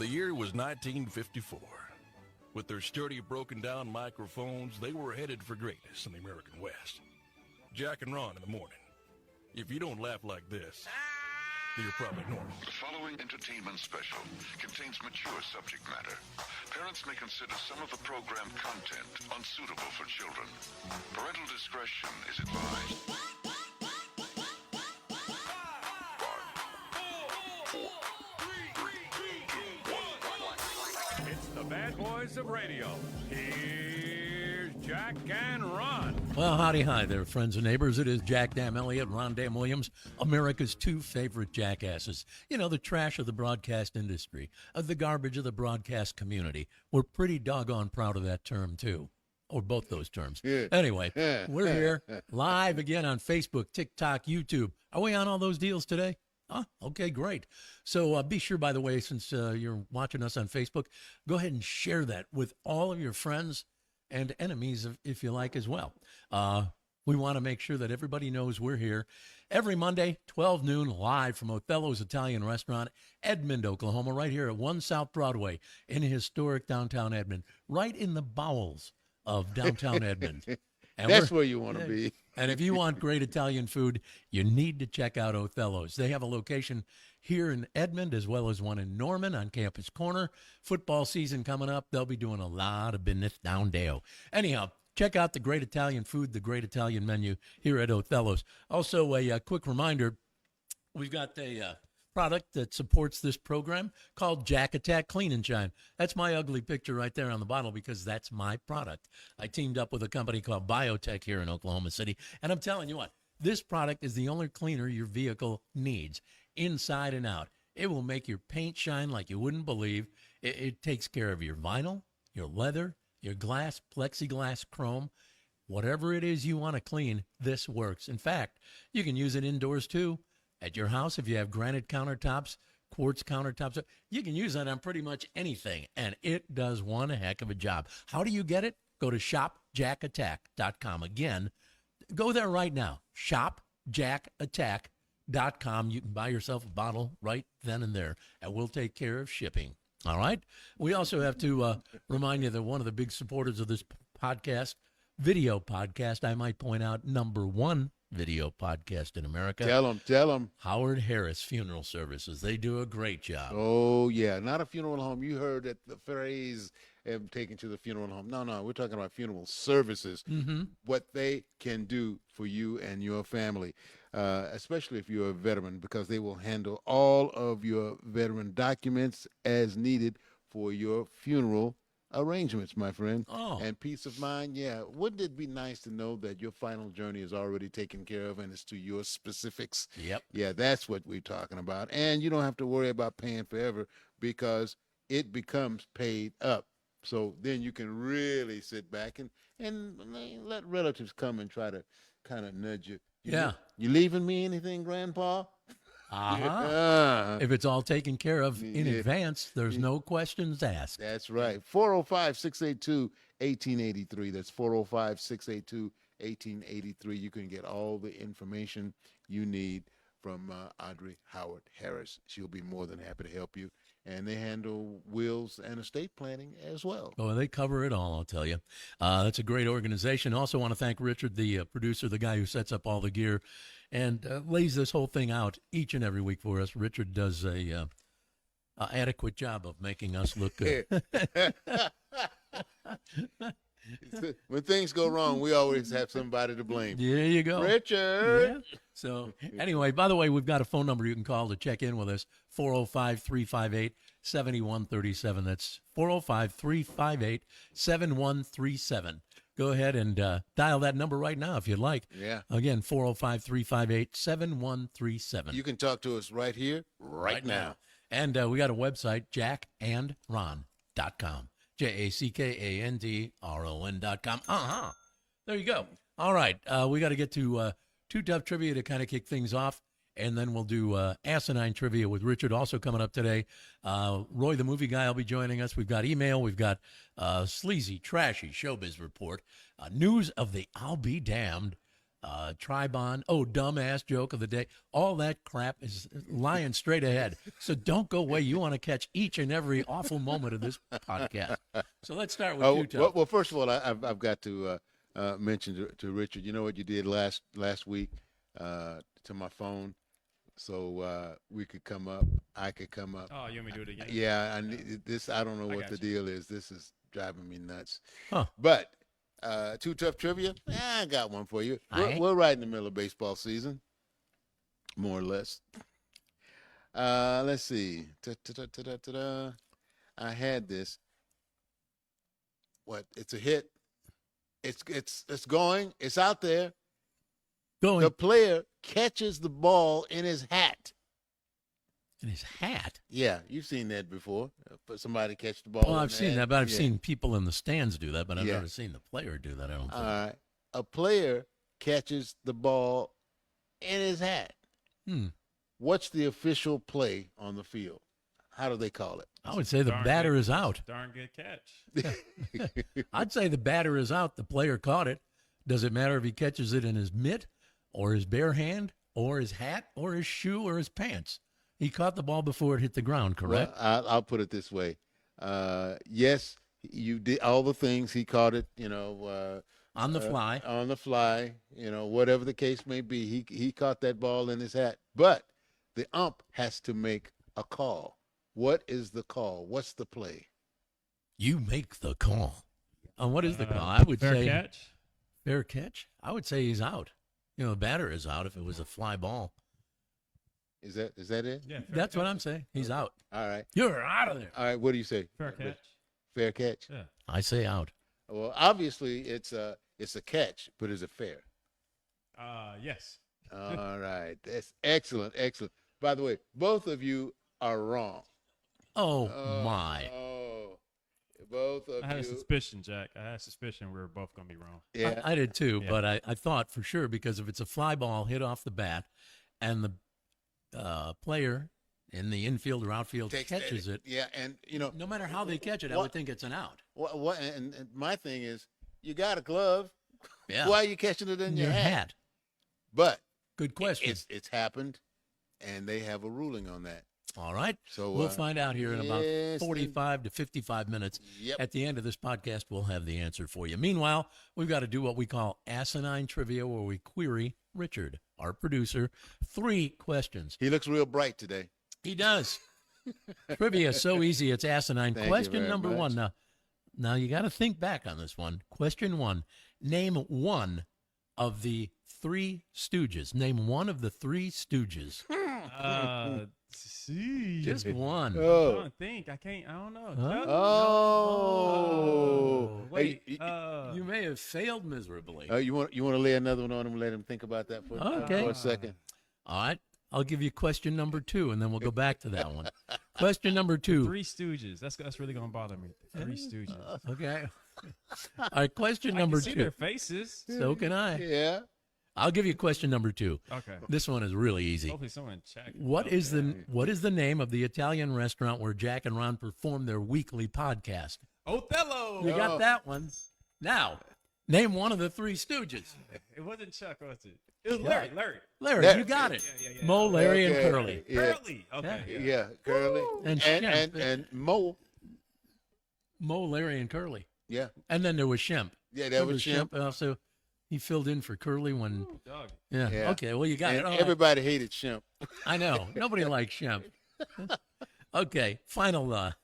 The year was 1954. With their sturdy, broken-down microphones, they were headed for greatness in the American West. Jack and Ron in the morning. If you don't laugh like this, you're probably normal. The following entertainment special contains mature subject matter. Parents may consider some of the program content unsuitable for children. Parental discretion is advised. 5, 4, 3, 2, 1. It's the bad boys of radio. Here's Jack and Ron. Well, howdy hi there, friends and neighbors. It is Jack Dam Elliott, Ron Dam Williams, America's two favorite jackasses. You know, the trash of the broadcast industry, the garbage of the broadcast community. We're pretty doggone proud of that term, too. Or both those terms. Yeah. Anyway, we're here live again on Facebook, TikTok, YouTube. Are we on all those deals today? Oh, okay, great. So be sure, by the way, since you're watching us on Facebook, go ahead and share that with all of your friends and enemies, if you like, as well. We want to make sure that everybody knows we're here every Monday, 12 noon, live from Othello's Italian Restaurant, Edmond, Oklahoma, right here at 1 South Broadway in historic downtown Edmond, right in the bowels of downtown Edmond. And that's where you want to be. And if you want great Italian food, you need to check out Othello's. They have a location here in Edmond as well as one in Norman on Campus Corner. Football season coming up. They'll be doing a lot of business down there. Anyhow, check out the great Italian food, the great Italian menu here at Othello's. Also, a quick reminder, we've got a product that supports this program called Jack Attack Clean and Shine. That's my ugly picture right there on the bottle because that's my product. I teamed up with a company called Biotech here in Oklahoma City, and I'm telling you what, this product is the only cleaner your vehicle needs, inside and out. It will make your paint shine like you wouldn't believe. It takes care of your vinyl, your leather, your glass, plexiglass, chrome. Whatever it is you want to clean, this works. In fact, you can use it indoors too. At your house, if you have granite countertops, quartz countertops, you can use that on pretty much anything, and it does one heck of a job. How do you get it? Go to shopjackattack.com. Again, go there right now, shopjackattack.com. You can buy yourself a bottle right then and there, and we'll take care of shipping. All right? We also have to remind you that one of the big supporters of this podcast, video podcast, I might point out, #1 video podcast in America. Tell them. Howard Harris Funeral Services. They do a great job. Oh, yeah. Not a funeral home. You heard that the phrase, taken to the funeral home. No, we're talking about funeral services. Mm-hmm. What they can do for you and your family, especially if you're a veteran, because they will handle all of your veteran documents as needed for your funeral arrangements, my friend. Oh. And peace of mind, yeah. Wouldn't it be nice to know that your final journey is already taken care of and it's to your specifics? Yep. Yeah, that's what we're talking about. And you don't have to worry about paying forever because it becomes paid up. So then you can really sit back and let relatives come and try to kind of nudge you. Yeah. You leaving me anything, Grandpa? Uh-huh. If it's all taken care of in advance, there's no questions asked. That's right. 405-682-1883. That's 405-682-1883. You can get all the information you need from Audrey Howard Harris. She'll be more than happy to help you. And they handle wills and estate planning as well. Oh, they cover it all, I'll tell you. That's a great organization. Also want to thank Richard, the producer, the guy who sets up all the gear and lays this whole thing out each and every week for us. Richard does a adequate job of making us look good. When things go wrong, we always have somebody to blame. There you go. Richard. Yeah. So anyway, by the way, we've got a phone number you can call to check in with us, 405-358-7137. That's 405-358-7137. Go ahead and dial that number right now if you'd like. Yeah. Again, 405-358-7137. You can talk to us right here, right now. And we got a website, jackandron.com. JACKANDRON.com. There you go. All right. We got to get to Too Tough Trivia to kind of kick things off. And then we'll do Asinine Trivia with Richard also coming up today. Roy, the movie guy, will be joining us. We've got email. We've got sleazy, trashy showbiz report. News of the I'll Be Damned. Tribon, dumbass joke of the day. All that crap is lying straight ahead. So don't go away. You want to catch each and every awful moment of this podcast. So let's start with you, Tom. Well, first of all, I've got to mention to Richard, you know what you did last week to my phone, so we could come up. I could come up. Oh, you want me to do it again? Yeah, I need this. I don't know what the deal is. This is driving me nuts. Huh. But Too Tough Trivia, I got one for you. We're right in the middle of baseball season, more or less. Let's see. I had this. What? It's a hit. It's going. It's out there. Going. The player catches the ball in his hat. In his hat? Yeah, you've seen that before. Somebody catch the ball. Well, I've seen that, but I've seen people in the stands do that, but I've Yeah. never seen the player do that, I don't think. All right. A player catches the ball in his hat. What's the official play on the field? How do they call it? I would say the batter is out. Darn good catch. I'd say the batter is out. The player caught it. Does it matter if he catches it in his mitt or his bare hand or his hat or his shoe or his pants? He caught the ball before it hit the ground, correct? Well, I'll put it this way. Yes, you did all the things. He caught it, on the fly. On the fly, whatever the case may be. He caught that ball in his hat. But the ump has to make a call. What is the call? What's the play? You make the call. What is the call? I would fair say catch. Fair catch? I would say he's out. The batter is out if it was a fly ball. Is that it? Yeah, That's what I'm saying. He's out. All right. You're out of there. All right. What do you say? Fair catch. Fair catch. Yeah. I say out. Well, obviously it's a catch, but is it fair? Yes. All right. That's excellent. Excellent. By the way, both of you are wrong. Oh, my. Oh, both of you. I had a suspicion, Jack. I had a suspicion we were both going to be wrong. Yeah. I did too, Yeah. but I thought for sure because if it's a fly ball hit off the bat and the player in the infield or outfield catches it, Yeah, and no matter how they catch it, I would think it's an out. what and my thing is, you got a glove. Yeah. Why are you catching it in your hat? But Good question. it's happened, and they have a ruling on that. All right. So we'll find out here in about yes, 45 to 55 minutes. Yep. At the end of this podcast, we'll have the answer for you. Meanwhile, we've got to do what we call asinine trivia, where we query Richard, our producer, 3 questions. He looks real bright today. He does. Trivia is so easy, it's asinine. Thank you Question very number much. 1. Now you got to think back on this one. Question 1. Name one of the 3 Stooges. Name one of the 3 Stooges. See. Just one. I Oh. don't think. I can't. I don't know. Huh? Chuck? Oh. Wait. You may have failed miserably. You want to lay another one on him and let him think about that for a second? All right. I'll give you question number 2, and then we'll go back to that one. Question number 2. 3 Stooges. That's really going to bother me. 3 Stooges. Okay. All right. Question I number can see 2. their faces. So can I. Yeah. I'll give you question number 2. Okay. This one is really easy. Hopefully someone check. What is the name of the Italian restaurant where Jack and Ron perform their weekly podcast? Othello. You got that one. Now, name one of the 3 Stooges. It wasn't Chuck, was it? It was Larry. Larry, you got it. Yeah. Mo, Larry, Okay. and Curly. Yeah. Curly. Okay. Yeah. Curly And and Mo. Mo, Larry, and Curly. Yeah. And then there was Shemp. Yeah, that was Shemp. Also, he filled in for Curly when. Dog. Yeah. Yeah. Okay. Well, you got it. And All right. everybody hated Shemp. I know. Nobody likes Shemp. Okay. Final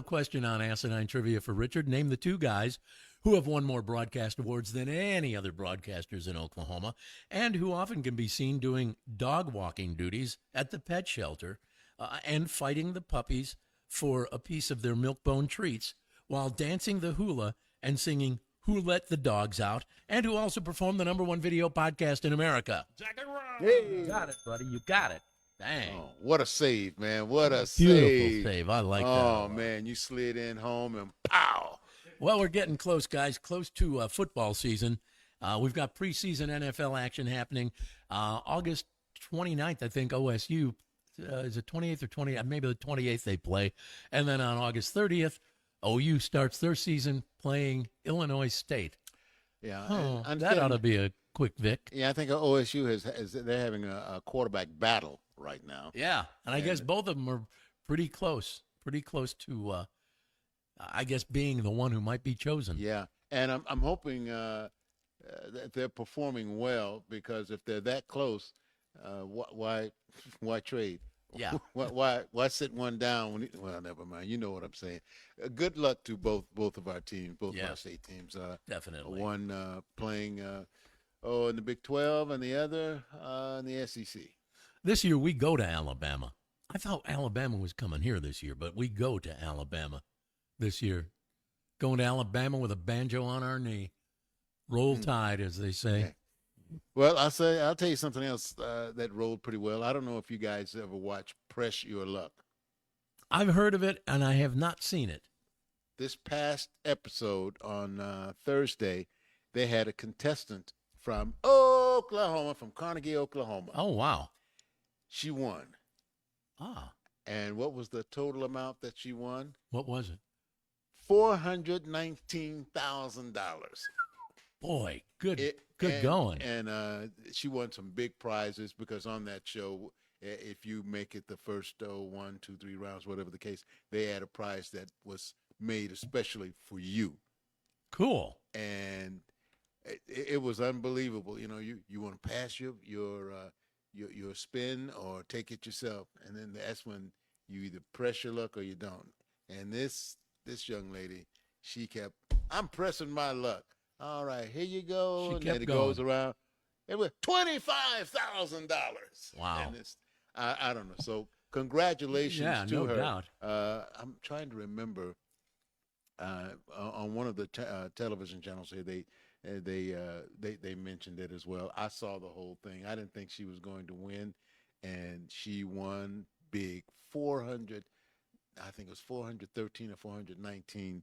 question on asinine trivia for Richard. Name the 2 guys who have won more broadcast awards than any other broadcasters in Oklahoma, and who often can be seen doing dog walking duties at the pet shelter and fighting the puppies for a piece of their milk-bone treats while dancing the hula and singing Who Let the Dogs Out, and who also performed the #1 video podcast in America. Jack and Ron. Hey. You got it, buddy. You got it. Dang. Oh, what a save, man. What a Beautiful save. I like that. Oh, man. You slid in home and pow. Well, we're getting close, guys, close to football season. We've got preseason NFL action happening. August 29th, I think, OSU, is it 28th or 20th? Maybe the 28th they play. And then on August 30th, OU starts their season playing Illinois State. Yeah. Oh, and that ought to be a quick Vic. Yeah, I think OSU they're having a quarterback battle right now. Yeah, and I guess both of them are pretty close to, I guess, being the one who might be chosen. Yeah, and I'm hoping that they're performing well, because if they're that close, why trade? Yeah. Why sit one down well, never mind. You know what I'm saying. Good luck to both of our teams, both of our state teams. Definitely. One playing in the Big 12 and the other in the SEC. This year we go to Alabama. I thought Alabama was coming here this year, but we go to Alabama this year. Going to Alabama with a banjo on our knee. Roll Tide, as they say. Okay. Well, I'll tell you something else that rolled pretty well. I don't know if you guys ever watch Press Your Luck. I've heard of it, and I have not seen it. This past episode on Thursday, they had a contestant from Oklahoma, from Carnegie, Oklahoma. Oh, wow. She won. Ah. And what was the total amount that she won? What was it? $419,000. Boy, good going. And she won some big prizes, because on that show, if you make it the first 1, 2, 3 rounds, whatever the case, they had a prize that was made especially for you. Cool. And it was unbelievable. You know, you want to pass your spin or take it yourself, and then that's when you either press your luck or you don't. And this young lady, she kept, I'm pressing my luck. All right, here you go. She and kept then it going. goes around. It was $25,000. Wow. And I don't know. So congratulations to no her. doubt. I'm trying to remember on one of the television channels here, they mentioned it as well. I saw the whole thing. I didn't think she was going to win, and she won big. I think it was $413,000 or $419,000.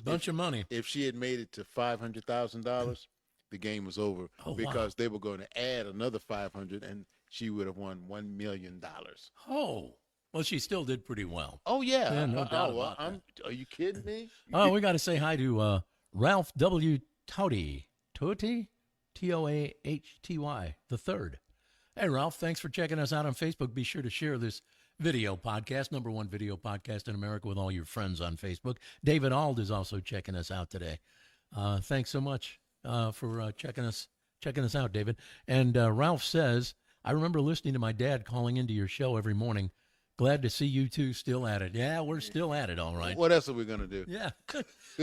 Bunch of money. If she had made it to $500,000, the game was over, because they were going to add another $500,000, and she would have won $1 million. Oh, well, she still did pretty well. Oh yeah, no doubt about that. Are you kidding me? Oh, we got to say hi to Ralph W. Towty, Toahty, Toahty the third. Hey, Ralph, thanks for checking us out on Facebook. Be sure to share this video podcast, #1 video podcast in America, with all your friends on Facebook. David Ald is also checking us out today. Thanks so much for checking us out, David. And Ralph says, I remember listening to my dad calling into your show every morning. Glad to see you two still at it. Yeah, we're still at it, all right. What else are we going to do? Yeah.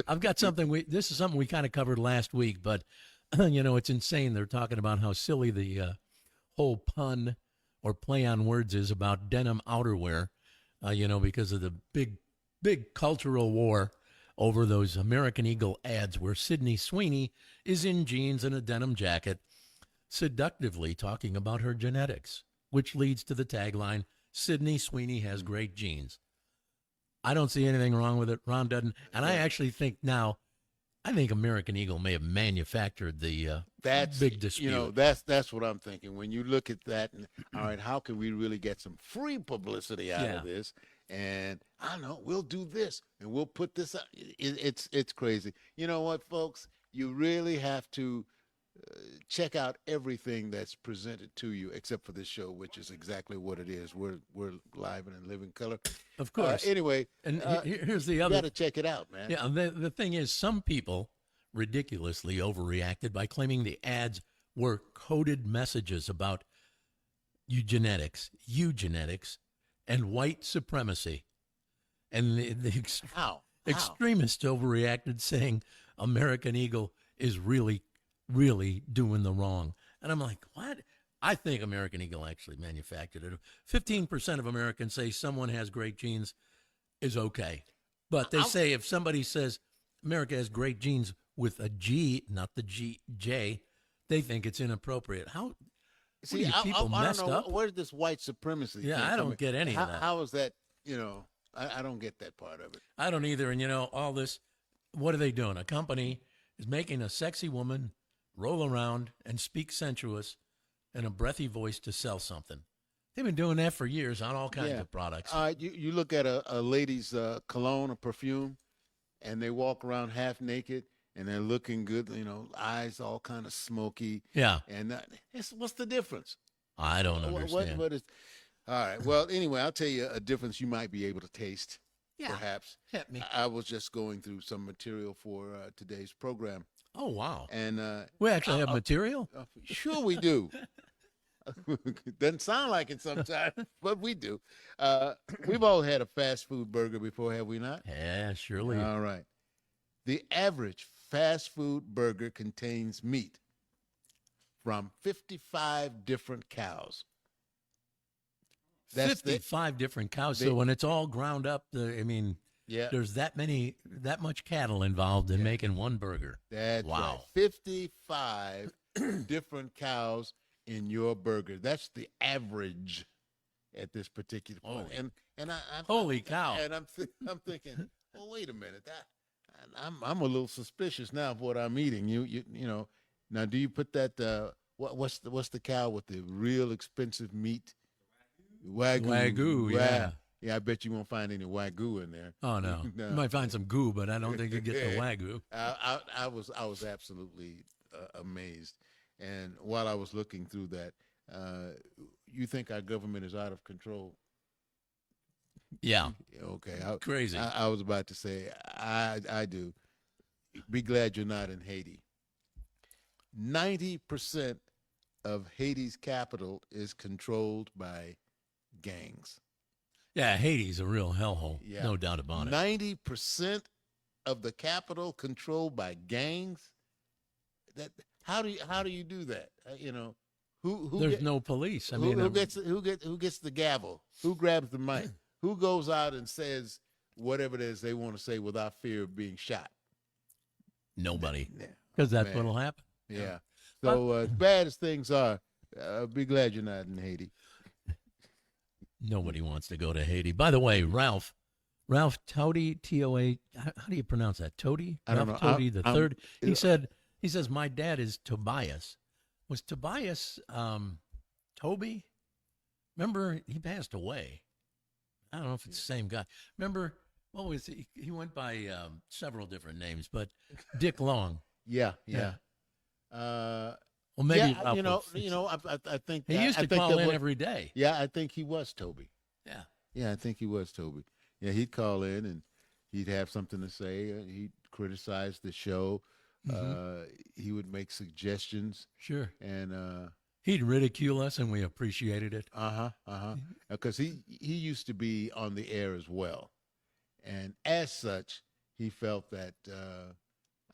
I've got something. This is something we kind of covered last week, but, it's insane. They're talking about how silly the whole pun or play on words is about denim outerwear, because of the big cultural war over those American Eagle ads where Sydney Sweeney is in jeans and a denim jacket, seductively talking about her genetics, which leads to the tagline, Sydney Sweeney has great genes. I don't see anything wrong with it. Ron doesn't. And I actually think American Eagle may have manufactured the big dispute. That's what I'm thinking. When you look at that, and all right, how can we really get some free publicity out of this? And I don't know, we'll do this and we'll put this out. It's crazy. You know what, folks? You really have to check out everything that's presented to you, except for this show, which is exactly what it is. We're live and in living color. Of course. Anyway, and here's the other. You got to check it out, man. Yeah, the thing is, some people ridiculously overreacted by claiming the ads were coded messages about eugenics, and white supremacy. And the extremists overreacted, saying American Eagle is really doing the wrong. And I'm like, what? I think American Eagle actually manufactured it. 15% of Americans say someone has great genes is okay. But they say if somebody says America has great genes with a G, not the J, they think it's inappropriate. How? See, people messed I don't know, up? where's this white supremacy? Yeah, I don't get any of that. How is that, I don't get that part of it. I don't either. And, all this, what are they doing? A company is making a sexy woman roll around and speak sensuous in a breathy voice to sell something. They've been doing that for years on all kinds of products. You look at a lady's cologne or perfume, and they walk around half naked, and they're looking good. You know, eyes all kind of smoky. Yeah. And what's the difference? I don't understand. What is? All right. Well, anyway, I'll tell you a difference you might be able to taste. Yeah. Perhaps. Hit me. I was just going through some material for today's program, Oh, wow. and We actually have material? sure we do. Doesn't sound like it sometimes, but we do. We've all had a fast food burger before, have we not? Yeah, surely. All right. The average fast food burger contains meat from 55 different cows. That's 55 different cows. So when it's all ground up, Yeah. there's that much cattle involved in making one burger. That's Wow. right. 55 different cows in your burger. That's the average at this particular point. And I Holy cow. And I'm thinking, well, wait a minute. I'm a little suspicious now of what I'm eating. You know. Now, do you put that? What's the cow with the real expensive meat? Wagyu, yeah. Yeah, I bet you won't find any Wagyu in there. Oh, no. No. You might find some goo, but I don't think you get the Wagyu. I was absolutely amazed. And while I was looking through that, you think our government is out of control? Yeah. Okay. Crazy. I was about to say, I do. Be glad you're not in Haiti. 90% of Haiti's capital is controlled by gangs. Yeah, Haiti's a real hellhole. Yeah. No doubt about it. 90% of the capital controlled by gangs. How do you do that? Who There's no police. who gets the gavel? Who grabs the mic? Who goes out and says whatever it is they want to say without fear of being shot? Nobody. Yeah. Because that's Man. what'll happen. Yeah. So as bad as things are, be glad you're not in Haiti. Nobody wants to go to Haiti. By the way, Ralph Tody, T-O-A, how do you pronounce that? Tody? I don't Ralph know. Tody the third. He says, my dad is Tobias. Was Tobias Toby? Remember, he passed away. I don't know if it's the same guy. Remember, what was he? He went by several different names, but Dick Long. Yeah. Well, maybe yeah, Ralph I think he used to call in every day. Yeah, I think he was Toby. Yeah. Yeah, I think he was Toby. Yeah, he'd call in and he'd have something to say. He'd criticize the show. He would make suggestions. Sure. And he'd ridicule us, and we appreciated it. because he used to be on the air as well, and as such, he felt that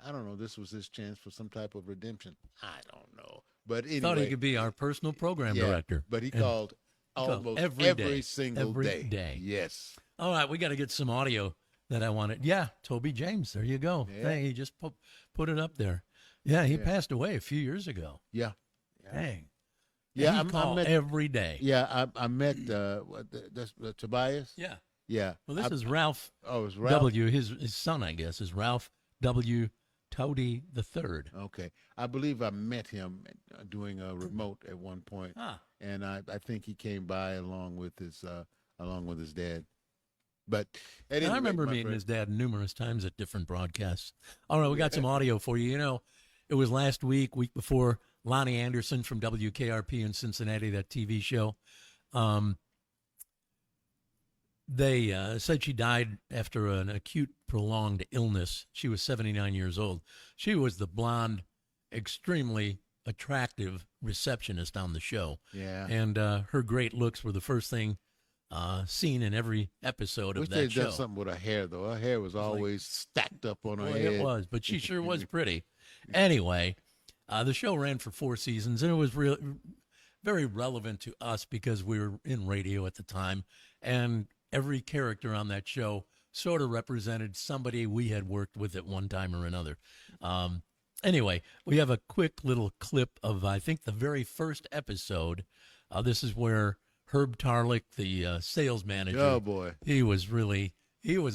I don't know, this was his chance for some type of redemption. I don't know, but anyway, Thought he could be our personal program director. But he And called almost every single day. Yes. All right, we got to get some audio that I wanted. Yeah, Toby James. There you go. Yeah. Hey, he just put it up there. Yeah, he passed away a few years ago. Yeah. Dang. Yeah, he called every day. Yeah, I met Tobias. Yeah. Yeah. Well, this is Ralph. Oh, it's Ralph. W. His son, I guess, is Ralph W. Toady the third. Okay, I believe I met him doing a remote at one point, and I think he came by along with his dad. But at any I rate, remember my meeting friend- his dad numerous times at different broadcasts. All right, we got some audio for you. You know, it was last week before, Lonnie Anderson from WKRP in Cincinnati, that TV show. They said she died after an acute, prolonged illness. She was 79 years old. She was the blonde, extremely attractive receptionist on the show. Yeah. And her great looks were the first thing seen in every episode of Wish that they'd show. done something with her hair, though. Her hair was always stacked up on her Well, head. it was, but she sure was pretty. Anyway, the show ran for 4 seasons, and it was very relevant to us because we were in radio at the time, and every character on that show sort of represented somebody we had worked with at one time or another. Anyway, we have a quick little clip of, I think, the very first episode. This is where Herb Tarlick, the sales manager. Oh, boy. He was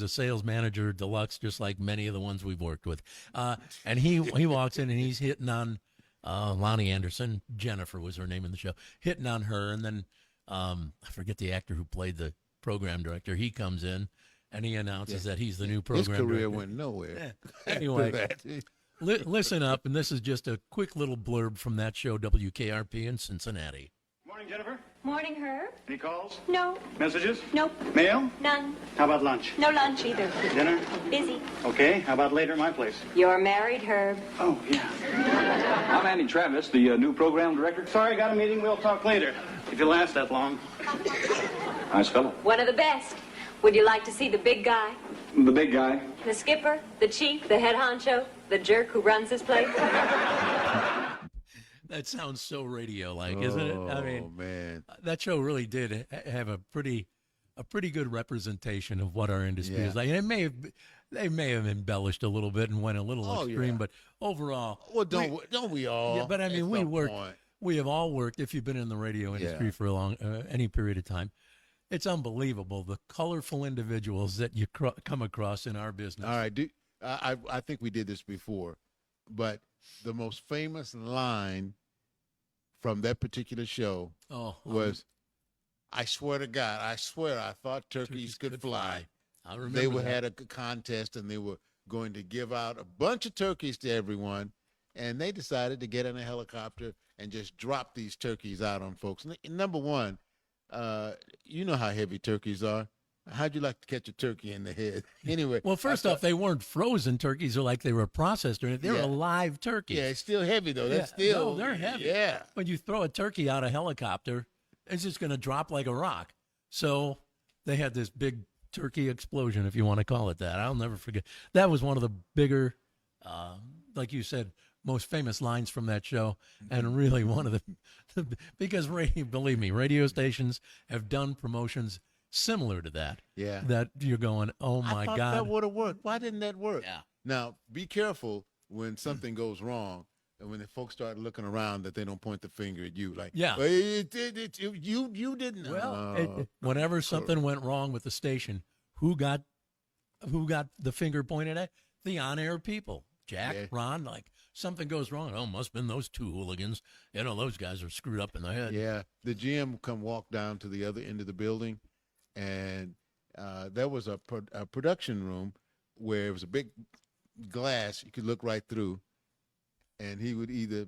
a sales manager deluxe, just like many of the ones we've worked with. And he walks in and he's hitting on Lonnie Anderson. Jennifer was her name in the show. Hitting on her. And then I forget the actor who played the program director. He comes in and he announces that he's the new program His career director. went nowhere. Anyway, After that. Listen up, and this is just a quick little blurb from that show, WKRP in Cincinnati. Morning, Jennifer. Morning, Herb. Any calls? No. Messages? Nope. Mail? None. How about lunch? No lunch either. Dinner? Busy. Okay. How about later at my place? You're married, Herb. Oh, yeah. I'm Andy Travis, the new program director. Sorry, got a meeting. We'll talk later. If you last that long. Nice fellow. One of the best. Would you like to see the big guy? The big guy. The skipper? The chief? The head honcho? The jerk who runs this place? That sounds so radio-like, isn't it? I mean, man, that show really did have a pretty good representation of what our industry is like. And they may have embellished a little bit and went a little extreme, but overall, well, don't we all? Yeah, but I mean, we have all worked. If you've been in the radio industry for a long any period of time, it's unbelievable the colorful individuals that you come across in our business. All right, I think we did this before, but the most famous line from that particular show was, "I swear to God, I swear I thought turkeys could fly." I remember had a contest, and they were going to give out a bunch of turkeys to everyone, and they decided to get in a helicopter and just drop these turkeys out on folks. Number one, you know how heavy turkeys are. How'd you like to catch a turkey in the head? Anyway. Well, first off, they weren't frozen turkeys, or like they were processed or anything. They were live turkeys. Yeah, it's still heavy, though. They're heavy. Yeah. When you throw a turkey out of a helicopter, it's just going to drop like a rock. So they had this big turkey explosion, if you want to call it that. I'll never forget. That was one of the bigger, like you said, most famous lines from that show, and really one of the because believe me, radio stations have done promotions similar to that. Yeah. That you're going, oh my I thought God. that would have worked. Why didn't that work? Yeah. Now, be careful when something goes wrong and when the folks start looking around that they don't point the finger at you. Like, yeah. well, you didn't. Well, whenever something went wrong with the station, who got the finger pointed at? The on-air people. Jack, Ron, like something goes wrong. Oh, must have been those two hooligans. You know, those guys are screwed up in the head. Yeah. The GM come walk down to the other end of the building, and there was a production room where it was a big glass you could look right through, and he would either,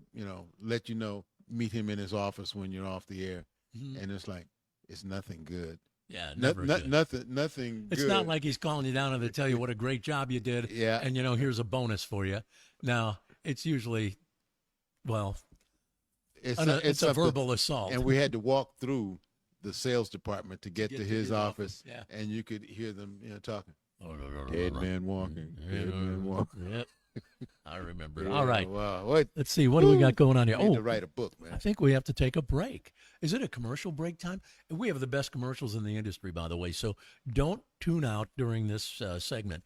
let you know, meet him in his office when you're off the air, and it's like, it's nothing good. Yeah, never good. Nothing It's good. not like he's calling you down to tell you what a great job you did, and, here's a bonus for you. Now, it's usually, well, it's a verbal assault. And we had to walk through the sales department to get to his office, yeah. and you could hear them, talking. Dead man walking. Dead man walking. Yep. I remember. Yeah, all right. Wow. Let's see. What do we got going on here? I need to write a book, man. I think we have to take a break. Is it a commercial break time? We have the best commercials in the industry, by the way, so don't tune out during this segment.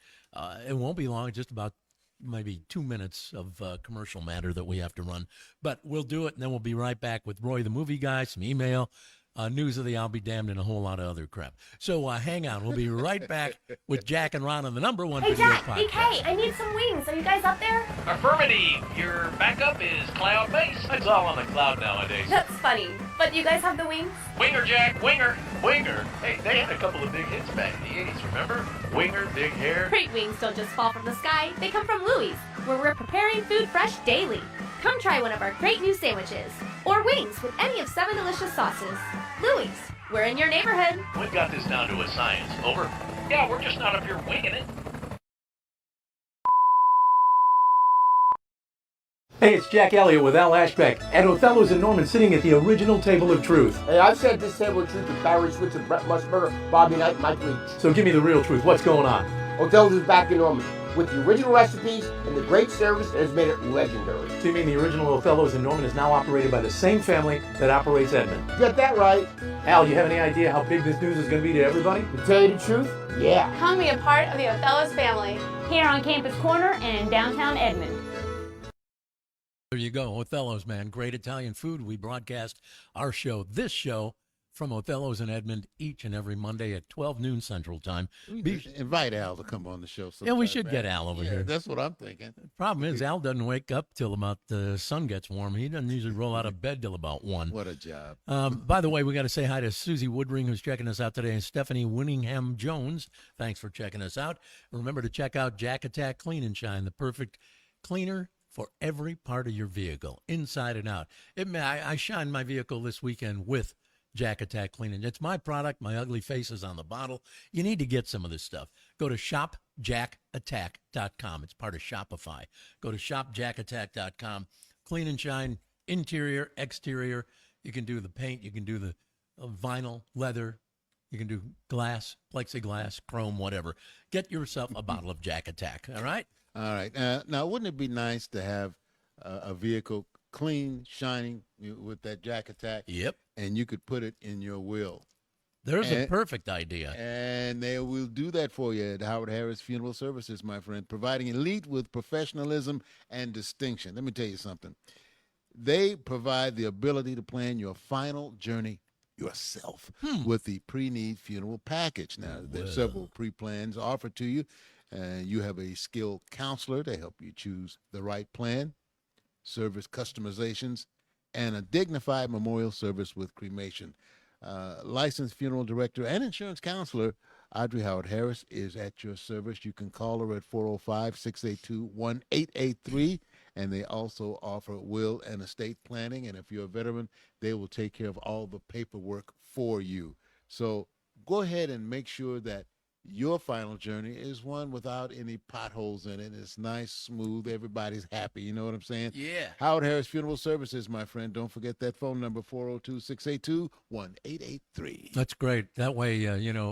It won't be long, just about maybe 2 minutes of commercial matter that we have to run. But we'll do it, and then we'll be right back with Roy the Movie Guy, some email, news of the I'll Be Damned, and a whole lot of other crap. So hang on. We'll be right back with Jack and Ron on the number one Hey, video Jack, podcast. BK, I need some wings. Are you guys up there? Affirmative. Your backup is cloud-based. It's all on the cloud nowadays. That's funny. But you guys have the wings? Winger, Jack. Winger. Winger. Hey, they had a couple of big hits back in the 80s, remember? Winger, big hair. Great wings don't just fall from the sky. They come from Louie's, where we're preparing food fresh daily. Come try one of our great new sandwiches. Or wings with any of 7 delicious sauces. Louie's, we're in your neighborhood. We've got this down to a science. Over. Yeah, we're just not up here winging it. Hey, it's Jack Elliott with Al Ashbeck at Othello's in Norman, sitting at the original table of truth. Hey, I've said this table of truth with Barry Switzer, Brett Musburger, Bobby Knight, and Mike Leach. So give me the real truth. What's going on? Othello's is back in Norman with the original recipes and the great service that has made it legendary. So you mean the original Othello's in Norman is now operated by the same family that operates Edmond? You got that right. Al, you have any idea how big this news is going to be to everybody? To tell you the truth, yeah. Come be a part of the Othello's family. Here on Campus Corner and in downtown Edmond. There you go, Othello's, man. Great Italian food. We broadcast this show, from Othello's in Edmond each and every Monday at 12 noon Central Time. Invite Al to come on the show sometime. Yeah, we should get Al over here. That's what I'm thinking. The problem is Al doesn't wake up till about the sun gets warm. He doesn't usually roll out of bed till about 1. What a job. By the way, we got to say hi to Susie Woodring, who's checking us out today, and Stephanie Winningham-Jones. Thanks for checking us out. Remember to check out Jack Attack Clean and Shine, the perfect cleaner for every part of your vehicle, inside and out. I shined my vehicle this weekend with Jack Attack Cleaning. It's my product. My ugly face is on the bottle. You need to get some of this stuff. Go to shopjackattack.com. It's part of Shopify. Go to shopjackattack.com. Clean and shine, interior, exterior. You can do the paint. You can do the vinyl, leather. You can do glass, plexiglass, chrome, whatever. Get yourself a bottle of Jack Attack, all right? All right. Now, wouldn't it be nice to have a vehicle clean, shining with that Jack Attack? Yep. And you could put it in your will. There's a perfect idea. And they will do that for you at Howard Harris Funeral Services, my friend, providing elite with professionalism and distinction. Let me tell you something. They provide the ability to plan your final journey yourself with the pre-need funeral package. Now, there's several pre-plans offered to you. You have a skilled counselor to help you choose the right plan, service customizations, and a dignified memorial service with cremation. Licensed funeral director and insurance counselor Audrey Howard Harris is at your service. You can call her at 405-682-1883, and they also offer will and estate planning. And if you're a veteran, they will take care of all the paperwork for you. So go ahead and make sure that your final journey is one without any potholes in it. It's nice, smooth. Everybody's happy. You know what I'm saying? Yeah. Howard Harris Funeral Services, my friend. Don't forget that phone number, 402-682-1883. That's great. That way,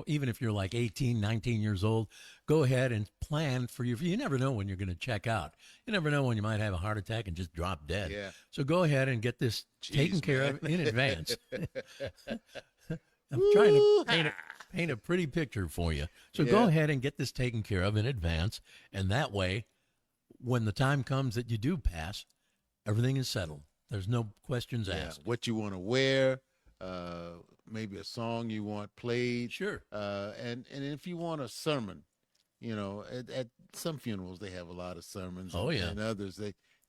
even if you're like 18, 19 years old, go ahead and plan for you. You never know when you're going to check out. You never know when you might have a heart attack and just drop dead. Yeah. So go ahead and get this taken care of in advance. I'm trying to paint a pretty picture for you. So go ahead and get this taken care of in advance. And that way, when the time comes that you do pass, everything is settled. There's no questions asked. What you want to wear, maybe a song you want played. Sure. And if you want a sermon, at some funerals they have a lot of sermons. Oh, yeah. And others,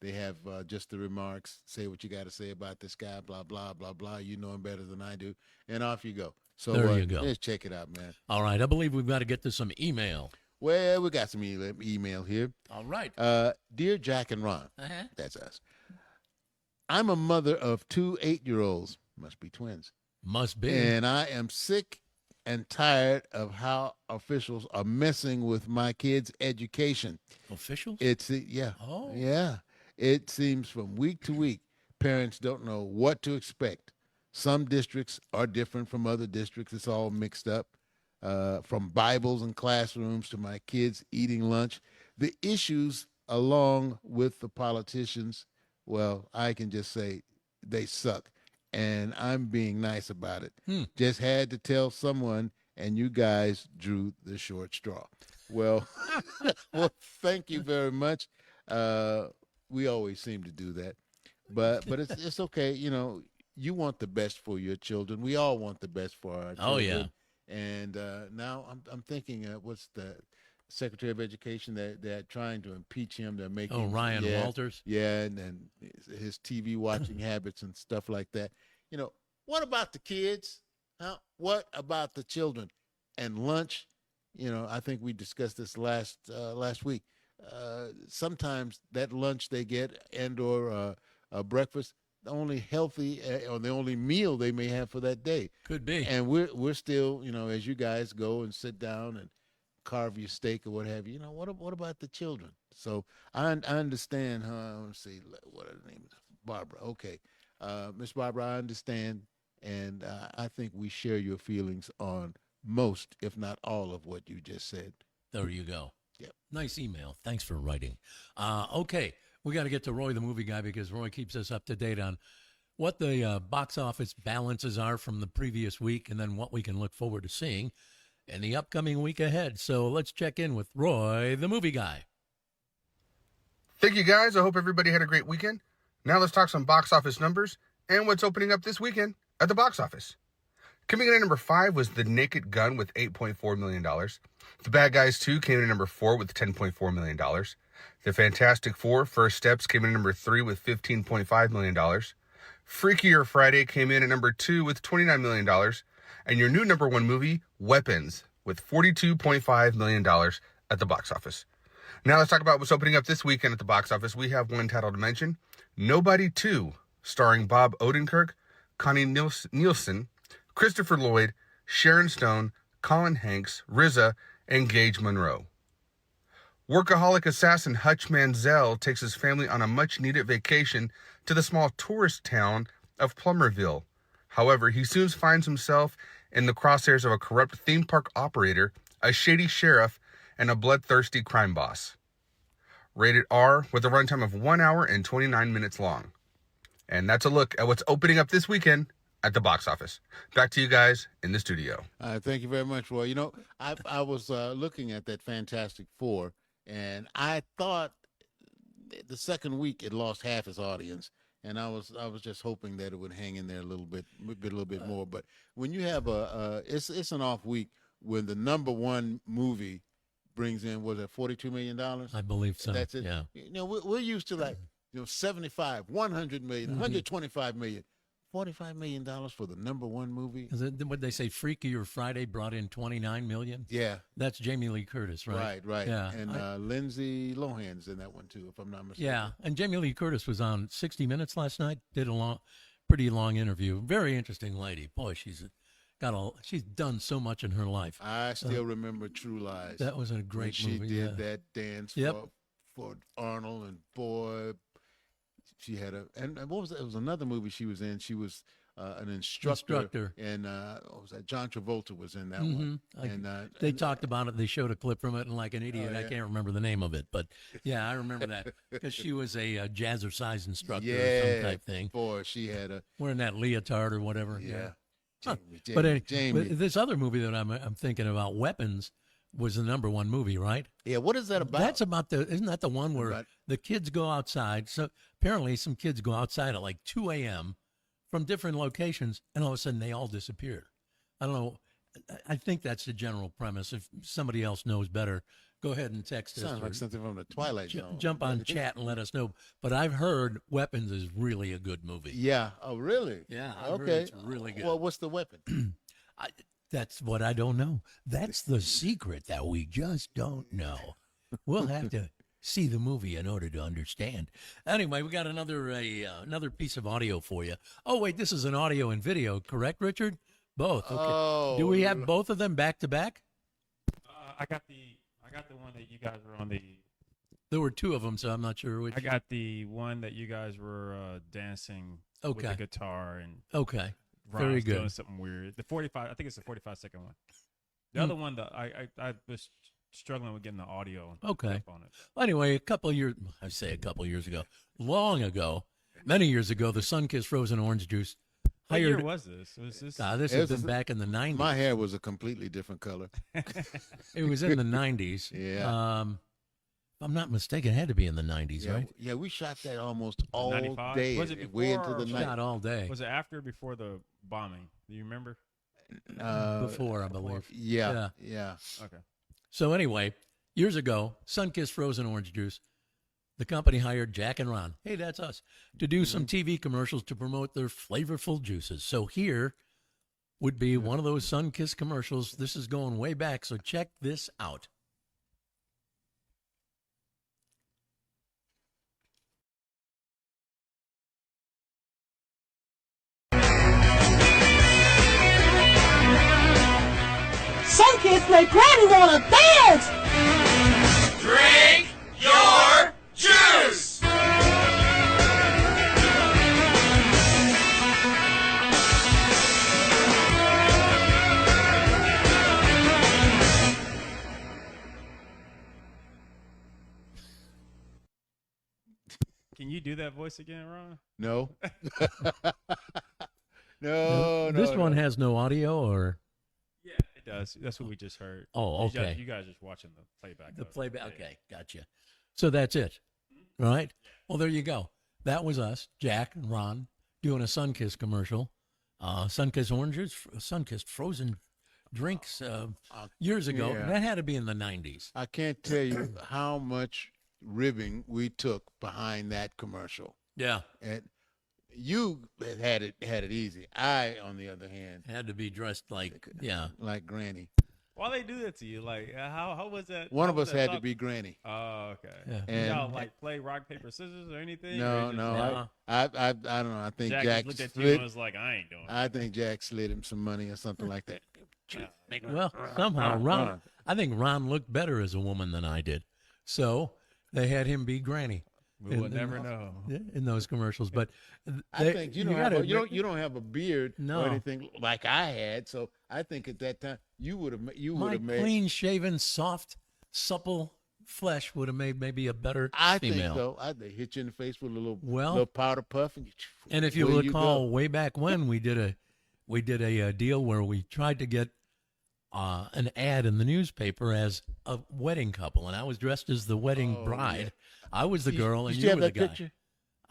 they have just the remarks, say what you got to say about this guy, blah, blah, blah, blah. You know him better than I do. And off you go. So there you go. Let's check it out, man. All right. I believe we've got to get to some email. Well, we got some email here. All right. Dear Jack and Ron, Uh-huh. That's us. I'm a mother of 2 8-year-olds. Must be twins. Must be. And I am sick and tired of how officials are messing with my kids' education. Officials? Yeah. Oh. Yeah. It seems from week to week, parents don't know what to expect. Some districts are different from other districts. It's all mixed up. From Bibles and classrooms to my kids eating lunch. The issues along with the politicians, well, I can just say they suck. And I'm being nice about it. Just had to tell someone, and you guys drew the short straw. Well, well, thank you very much. We always seem to do that. But it's okay. You want the best for your children. We all want the best for our children. Oh, yeah. And now I'm thinking, what's the Secretary of Education? They're trying to impeach him. They're making Ryan Walters. Yeah, and his TV watching habits and stuff like that. What about the kids? What about the children? And lunch. I think we discussed this last week. Sometimes that lunch they get and/or breakfast, the only healthy or the only meal they may have for that day. Could be. And we're still, as you guys go and sit down and carve your steak or what have you, what about the children? So I understand. Let's see, what are the names? Barbara. Okay, Miss Barbara, I understand, and I think we share your feelings on most, if not all, of what you just said. There you go. Yep. Nice email. Thanks for writing. Okay. We got to get to Roy the movie guy because Roy keeps us up to date on what the box office balances are from the previous week and then what we can look forward to seeing in the upcoming week ahead. So let's check in with Roy the movie guy. Thank you, guys. I hope everybody had a great weekend. Now let's talk some box office numbers and what's opening up this weekend at the box office. Coming in at number 5 was The Naked Gun with $8.4 million. The Bad Guys 2 came in at number 4 with $10.4 million. The Fantastic Four, First Steps, came in at number 3 with $15.5 million. Freakier Friday came in at number 2 with $29 million. And your new number 1 movie, Weapons, with $42.5 million at the box office. Now let's talk about what's opening up this weekend at the box office. We have one title to mention, Nobody 2, starring Bob Odenkirk, Connie Nielsen, Christopher Lloyd, Sharon Stone, Colin Hanks, RZA, and Gage Monroe. Workaholic assassin Hutch Manziel takes his family on a much-needed vacation to the small tourist town of Plummerville. However, he soon finds himself in the crosshairs of a corrupt theme park operator, a shady sheriff, and a bloodthirsty crime boss. Rated R with a runtime of 1 hour and 29 minutes long. And that's a look at what's opening up this weekend at the box office. Back to you guys in the studio. Thank you very much, Roy. You know, I was looking at that Fantastic Four, and I thought the second week it lost half its audience, and I was just hoping that it would hang in there a little bit more. But when you have it's an off week when the number one movie brings in, was it $42 million? I believe so. That's it. Yeah. You know, we're used to like 75, 100 million, 125 million. $45 million for the number one movie. Is it what they say? Freaky or Friday brought in $29 million. Yeah, that's Jamie Lee Curtis, right? Right. Yeah, and Lindsay Lohan's in that one too, if I'm not mistaken. Yeah, and Jamie Lee Curtis was on 60 Minutes last night. Did a pretty long interview. Very interesting lady. Boy, she's done so much in her life. I still remember True Lies. That was a great movie. She did that dance for Arnold, and boy. She had and what was it? It was another movie she was in. She was an instructor. And what was that? John Travolta was in that one. And they talked about it. They showed a clip from it, and like an idiot, I can't remember the name of it. But yeah, I remember that because she was a jazzercise instructor or some type thing. Boy, she had wearing that leotard or whatever. Yeah. Jamie. But this other movie that I'm thinking about, Weapons, was the number one movie, right? Yeah, what is that about? That's about isn't that the one where the kids go outside? So apparently some kids go outside at like 2 a.m. from different locations, and all of a sudden they all disappear. I don't know. I think that's the general premise. If somebody else knows better, go ahead and text us. Sounds like something from the Twilight Zone. Jump on chat and let us know. But I've heard Weapons is really a good movie. Yeah. Oh, really? Yeah. I've heard it's really good. Well, what's the weapon? That's what I don't know. That's the secret that we just don't know. We'll have to see the movie in order to understand. Anyway, we got another piece of audio for you. Oh, wait, this is an audio and video, correct, Richard? Both. Okay. Oh, do we have both of them back to back? I got the one that you guys were on the. There were two of them, so I'm not sure which. I got the one that you guys were dancing with the guitar and. Okay. Ron's very good. Doing something weird. The 45. I think it's the 45-second one. The other one, I was struggling with getting the audio. Okay. On it. Well, anyway, a couple years ago, long ago, many years ago, the Sunkist frozen orange juice hired. What year was this? Was this? This has been back in the 90s. My hair was a completely different color. It was in the 90s. Yeah. If I'm not mistaken, it had to be in the 90s, right? Yeah, we shot that almost all 95? day. Was it before way into the night? Shot all day. Was it after or before the bombing? Do you remember? Before, I believe. Yeah. Okay. So anyway, years ago, Sunkist frozen orange juice, the company hired Jack and Ron, hey, that's us, to do some TV commercials to promote their flavorful juices. So here would be one of those Sunkist commercials. This is going way back, so check this out. Sunkist make Granny wanna dance! Drink your juice! Can you do that voice again, Ron? No. No. This one has no audio, or? Yeah, it does. That's what we just heard. Oh, okay. You guys just watching the playback. The playback. Okay, gotcha. So that's it, right? Well, there you go. That was us, Jack and Ron, doing a Sunkist commercial. Sunkist oranges, Sunkist frozen drinks years ago. Yeah. That had to be in the 90s. I can't tell you how much ribbing we took behind that commercial. Yeah. And you had it easy. I, on the other hand, had to be dressed like Granny. Why they do that to you? Like, how was that? One how of was us that had to thought- be Granny. Oh, okay. Yeah. And- y'all like play rock paper scissors or anything? No, or no. I don't know. I think Jack Jack just looked at you slid. and was like, I ain't doing it. I think Jack slid him some money or something like that. Well, somehow Ron, I think Ron looked better as a woman than I did, so they had him be Granny. We will never know. In those commercials, but I think you don't have a beard No. or anything like I had. So I think at that time you would have my made. clean shaven, soft, supple flesh would have made maybe a better I female. think so. They hit you in the face with a little Well, powder puff, and if you away recall, go. way back when we did a deal where we tried to get an ad in the newspaper as a wedding couple, and I was dressed as the wedding bride. Yeah. I was the girl, and you you have were the that guy. picture?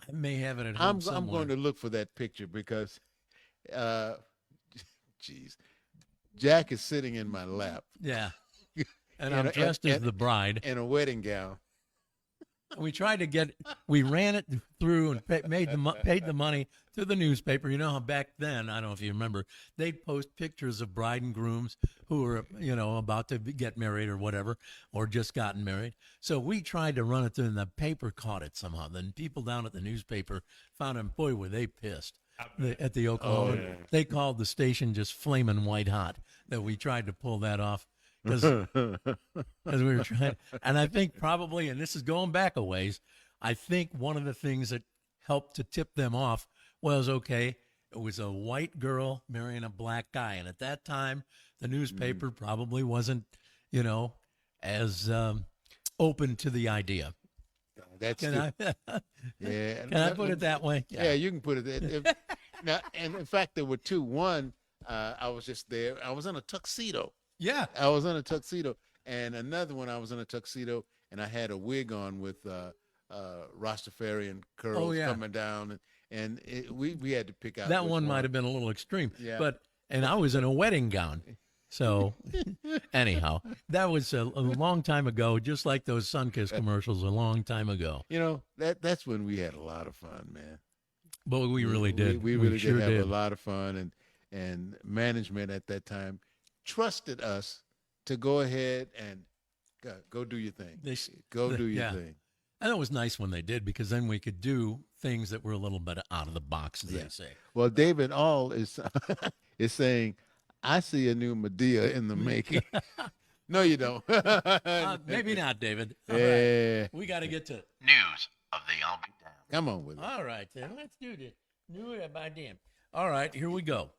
I may have it at home I'm somewhere. going to look for that picture because, Jack is sitting in my lap. Yeah, and I'm dressed as the bride in a wedding gown. We tried to we ran it through and paid the money to the newspaper. You know how back then, I don't know if you remember, they'd post pictures of bride and grooms who were, about to get married or whatever, or just gotten married. So we tried to run it through, and the paper caught it somehow. Then people down at the newspaper found them. Boy, were they pissed at the Oklahoma. Oh, yeah. They called the station just flaming white hot that we tried to pull that off. Because we were trying, and I think probably, and this is going back a ways, I think one of the things that helped to tip them off was, okay, it was a white girl marrying a black guy. And at that time, the newspaper probably wasn't, as open to the idea. That's Can I put it that way? Yeah, you can put it that. Now, and in fact, there were two. One, I was just there. I was in a tuxedo. Yeah. I was in a tuxedo. And another one, I was in a tuxedo, and I had a wig on with Rastafarian curls coming down. And we had to pick out that which one might have been a little extreme. Yeah. And I was in a wedding gown. So anyhow, that was a long time ago, just like those Sunkist commercials a long time ago. That's when we had a lot of fun, man. But we really did. We really sure did have a lot of fun, and management at that time trusted us to go ahead and go do your thing. Do your thing. And it was nice when they did, because then we could do things that were a little bit out of the box, as they say. Well, David All is saying, I see a new Medea in the making. No, you don't. Maybe not, David. All Yeah. right. We got to get to News of the I'll Be Down. Come on with it. All right, then. Let's do this. By damn. All right, here we go.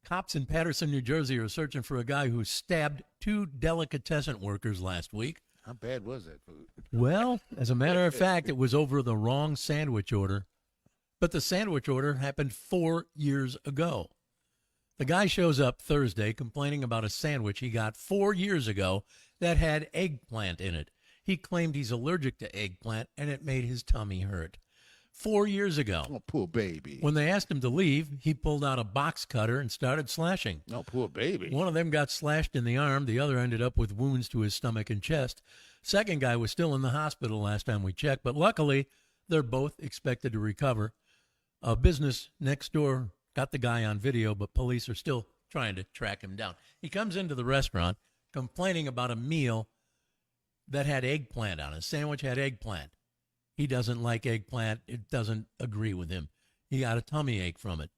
Cops in Paterson, New Jersey are searching for a guy who stabbed 2 delicatessen workers last week. How bad was that food? Well, as a matter of fact, it was over the wrong sandwich order. But the sandwich order happened 4 years ago. The guy shows up Thursday complaining about a sandwich he got 4 years ago that had eggplant in it. He claimed he's allergic to eggplant, and it made his tummy hurt. 4 years ago. Oh, poor baby. When they asked him to leave, he pulled out a box cutter and started slashing. Oh, poor baby. One of them got slashed in the arm. The other ended up with wounds to his stomach and chest. Second guy was still in the hospital last time we checked, but luckily, they're both expected to recover. A business next door got the guy on video, but police are still trying to track him down. He comes into the restaurant complaining about a meal that had eggplant on it. A sandwich had eggplant. He doesn't like eggplant. It doesn't agree with him. He got a tummy ache from it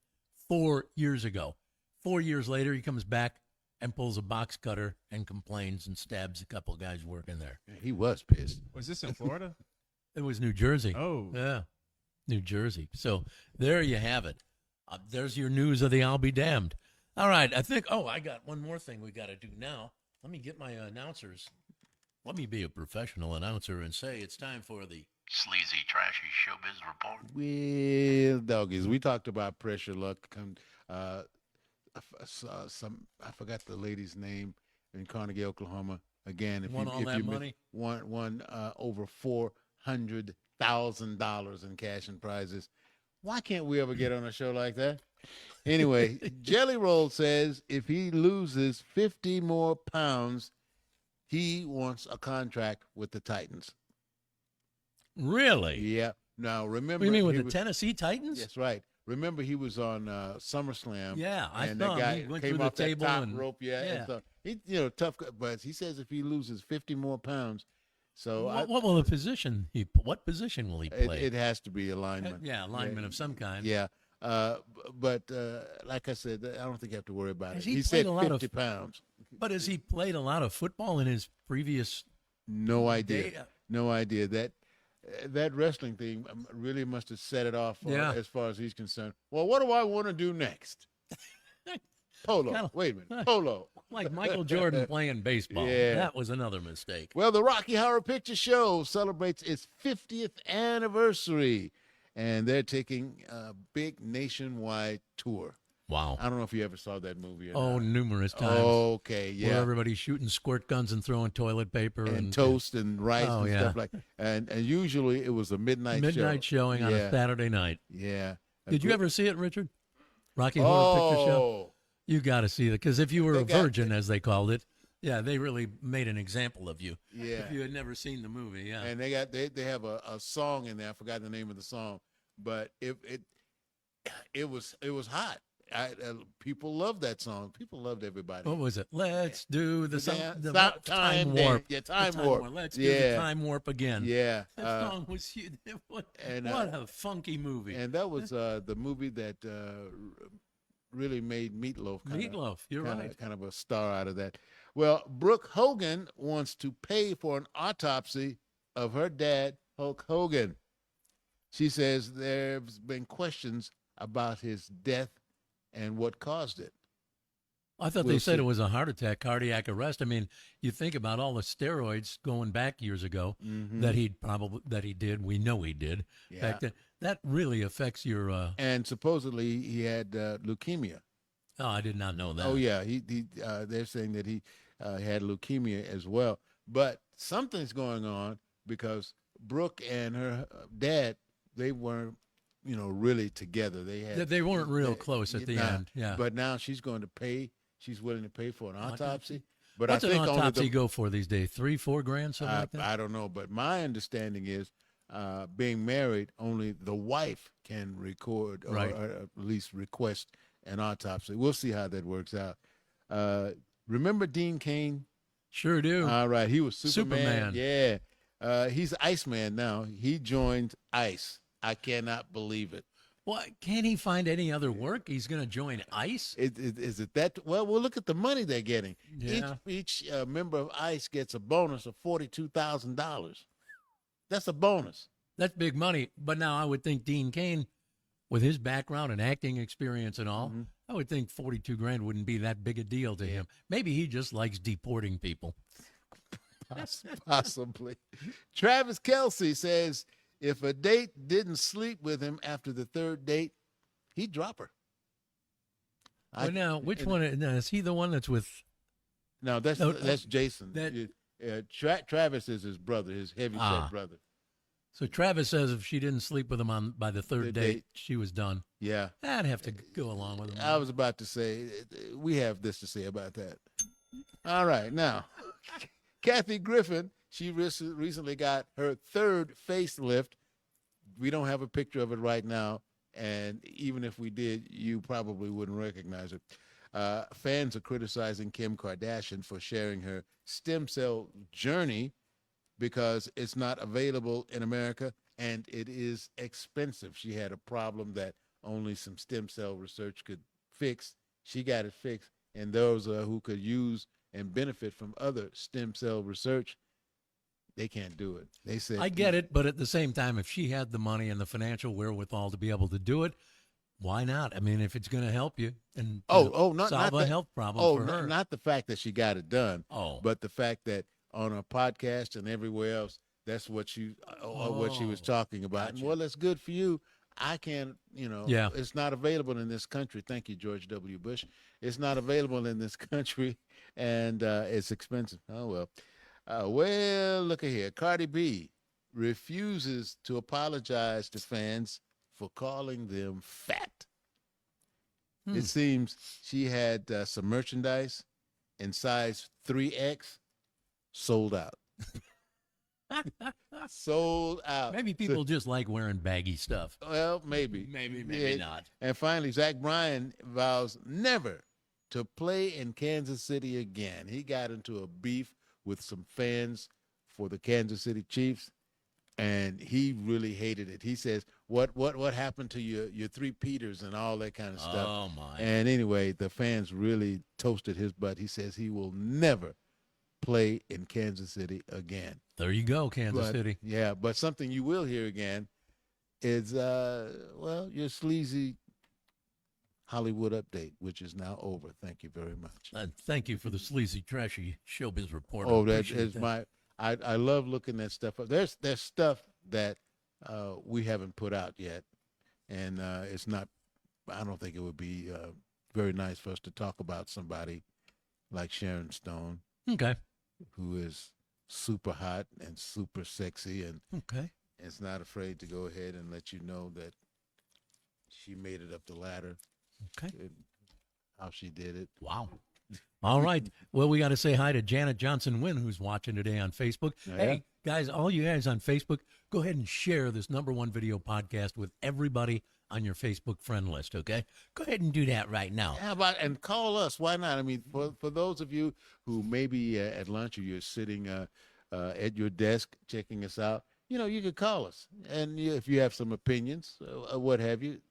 4 years ago. 4 years later, he comes back and pulls a box cutter and complains and stabs a couple of guys working there. He was pissed. Was this in Florida? It was New Jersey. Oh. Yeah, New Jersey. So there you have it. There's your news of the I'll Be Damned. All right, I got one more thing we got to do now. Let me get my announcers. Let me be a professional announcer and say it's time for the Sleazy, trashy showbiz report. Well, doggies, we talked about pressure luck. I forgot the lady's name in Carnegie, Oklahoma. Again, won money? Won over $400,000 in cash and prizes. Why can't we ever get on a show like that? Anyway, Jelly Roll says if he loses 50 more pounds, he wants a contract with the Titans. Really? Yeah. Now, remember. What do you mean, with the Tennessee Titans? That's right. remember he was on SummerSlam. Yeah, I and saw that guy him. He went came through the off that table top and rope. Yeah, yeah. And so he, tough. But he says if he loses 50 more pounds, so what will the position what position will he play? It has to be alignment. Yeah, alignment of some kind. Yeah. But like I said, I don't think you have to worry about it. He said played a lot 50 pounds. But has he played a lot of football in his previous? No idea. No idea. That wrestling thing really must have set it off as far as he's concerned. Well, what do I want to do next? Polo. Wait a minute. Polo. Like Michael Jordan playing baseball. Yeah. That was another mistake. Well, the Rocky Horror Picture Show celebrates its 50th anniversary, and they're taking a big nationwide tour. Wow. I don't know if you ever saw that movie or not. Numerous times. Okay, yeah. Where everybody's shooting squirt guns and throwing toilet paper. And toast and rice and yeah. stuff like that. And usually it was a midnight showing on a Saturday night. Yeah. Did you ever see it, Richard? Rocky Horror Picture Show? You got to see it, because if you were a virgin, as they called it, they really made an example of you. Yeah. If you had never seen the movie, yeah. And they have a song in there. I forgot the name of the song, but it was hot. People loved that song. People loved everybody. What was it? Let's do the time warp. Yeah, time warp. Let's do the time warp again. Yeah. That song was huge. What a funky movie. And that was the movie that really made Meatloaf you're right. Kind of a star out of that. Well, Brooke Hogan wants to pay for an autopsy of her dad, Hulk Hogan. She says there's been questions about his death and what caused it. I thought they said it was a heart attack, cardiac arrest. I mean, you think about all the steroids going back years ago that he did. We know he did. Yeah. Back then. That really affects your. And supposedly he had leukemia. Oh, I did not know that. Oh yeah, they're saying that he had leukemia as well. But something's going on because Brooke and her dad, they weren't, really together. They weren't real close at the end. Yeah. But now she's going to pay. She's willing to pay for an autopsy. But What's I think an autopsy go for these days? $3,000-$4,000, something like that. I don't know, but my understanding is, being married, only the wife can record or at least request an autopsy. We'll see how that works out. Remember Dean Cain? Sure do. All right, he was Superman. Yeah, he's Iceman now. He joined ICE. I cannot believe it. Well, can't he find any other work? He's going to join ICE? Is it that? Well, look at the money they're getting. Yeah. Each member of ICE gets a bonus of $42,000. That's a bonus. That's big money. But now I would think Dean Cain, with his background and acting experience and all, I would think $42,000 wouldn't be that big a deal to him. Maybe he just likes deporting people. Possibly. Travis Kelce says if a date didn't sleep with him after the third date, he'd drop her. Well, now, which one? Is he the one that's with? No, that's Jason. Travis is his brother, his heavyset brother. So Travis says if she didn't sleep with him by the third date, she was done. Yeah. I'd have to go along with him. I was about to say, we have this to say about that. All right. Now, Kathy Griffin, she recently got her third facelift. We don't have a picture of it right now. And even if we did, you probably wouldn't recognize it. Fans are criticizing Kim Kardashian for sharing her stem cell journey because it's not available in America and it is expensive. She had a problem that only some stem cell research could fix. She got it fixed, and those who could use and benefit from other stem cell research, they can't do it. They said, I get it, but at the same time, if she had the money and the financial wherewithal to be able to do it, why not? I mean, if it's going to help you and solve a health problem for her. Not the fact that she got it done, but the fact that on a podcast and everywhere else, that's what what she was talking about. Gotcha. And, well, that's good for you. I can't, it's not available in this country. Thank you, George W. Bush. It's not available in this country, and it's expensive. Oh, well. Well, look at here. Cardi B refuses to apologize to fans for calling them fat. It seems she had some merchandise in size 3X sold out. Sold out. Maybe people just like wearing baggy stuff. Well, maybe. Maybe not. And finally, Zach Bryan vows never to play in Kansas City again. He got into a beef with some fans for the Kansas City Chiefs, and he really hated it. He says, what happened to your three Peters and all that kind of stuff? Oh, my. And anyway, the fans really toasted his butt. He says he will never play in Kansas City again. There you go, Kansas City. Yeah, but something you will hear again is, your sleazy Hollywood update, which is now over. Thank you very much. Thank you for the sleazy, trashy showbiz report. Oh, that is I love looking at stuff. There's stuff that we haven't put out yet, and it's not. I don't think it would be very nice for us to talk about somebody like Sharon Stone, okay, who is super hot and super sexy, and okay, is not afraid to go ahead and let you know that she made it up the ladder. Okay, how she did it. Wow. All right. Well, we got to say hi to Janet Johnson-Wynn, who's watching today on Facebook. Oh, hey, guys, all you guys on Facebook, go ahead and share this #1 video podcast with everybody on your Facebook friend list, okay? Go ahead and do that right now. How about, and call us. Why not? I mean, for those of you who may be at lunch or you're sitting at your desk checking us out, you could call us. And if you have some opinions, what have you,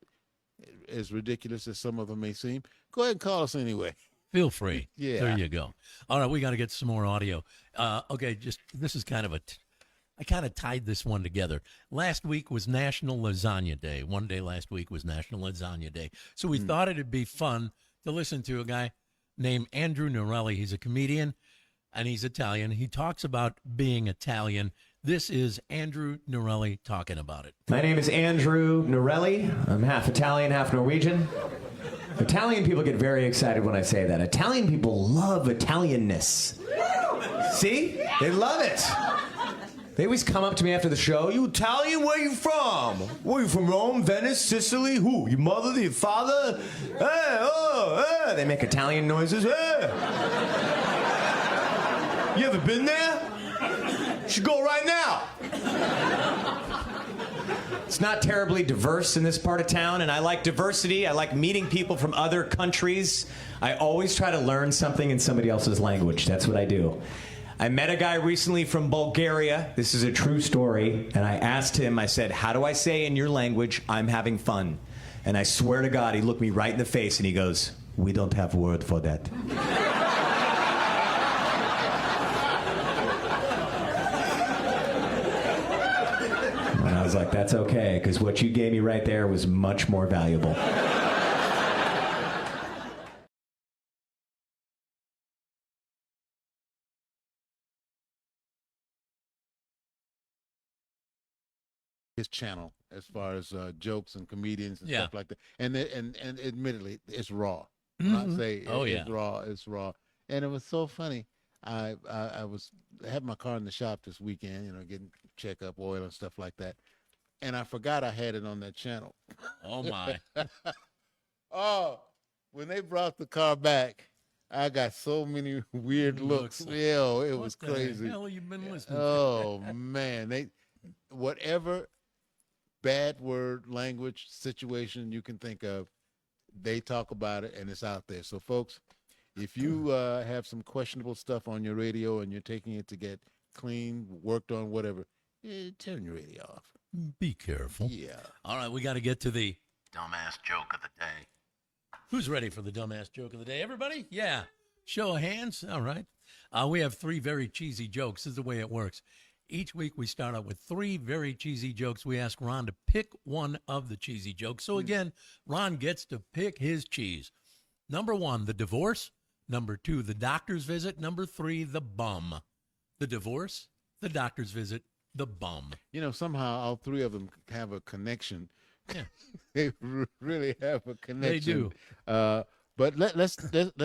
as ridiculous as some of them may seem, go ahead and call us anyway. Feel free. Yeah. There you go. All right, we got to get some more audio. Okay, this is kind of I kind of tied this one together. Last week was National Lasagna Day. One day last week was National Lasagna Day. So we thought it'd be fun to listen to a guy named Andrew Norelli. He's a comedian, and he's Italian. He talks about being Italian. This is Andrew Norelli talking about it. My name is Andrew Norelli. I'm half Italian, half Norwegian. Italian people get very excited when I say that. Italian people love Italianness. See? They love it. They always come up to me after the show. You Italian? Where you from? Where you from? Rome, Venice, Sicily? Who? Your mother, your father? Hey, oh, hey. They make Italian noises. Hey. You ever been there? You should go right now. It's not terribly diverse in this part of town, and I like diversity. I like meeting people from other countries. I always try to learn something in somebody else's language. That's what I do. I met a guy recently from Bulgaria. This is a true story. And I asked him, I said, how do I say in your language, I'm having fun? And I swear to God, he looked me right in the face and he goes, we don't have a word for that. And I was like, that's okay, because what you gave me right there was much more valuable. His channel as far as jokes and comedians and stuff like that, and admittedly, it's raw. When I say it's raw, it's raw, and it was so funny. I was having my car in the shop this weekend, getting checkup oil and stuff like that, and I forgot I had it on that channel. Oh my! Oh, when they brought the car back, I got so many weird looks. Yo, it was crazy. What the hell have you been listening to? Oh man, whatever bad word, language, situation you can think of, they talk about it and it's out there. So folks, if you have some questionable stuff on your radio and you're taking it to get clean, worked on, whatever, turn your radio off. Be careful. Yeah. All right, we got to get to the dumbass joke of the day. Who's ready for the dumbass joke of the day? Everybody? Yeah. Show of hands. All right. We have 3 very cheesy jokes. This is the way it works. Each week we start out with 3 very cheesy jokes. We ask Ron to pick one of the cheesy jokes. So again, Ron gets to pick his cheese. Number 1, the divorce. Number 2, the doctor's visit. Number 3, the bum. The divorce, the doctor's visit, the bum. Somehow all 3 of them have a connection. Yeah. They really have a connection. They do. But let's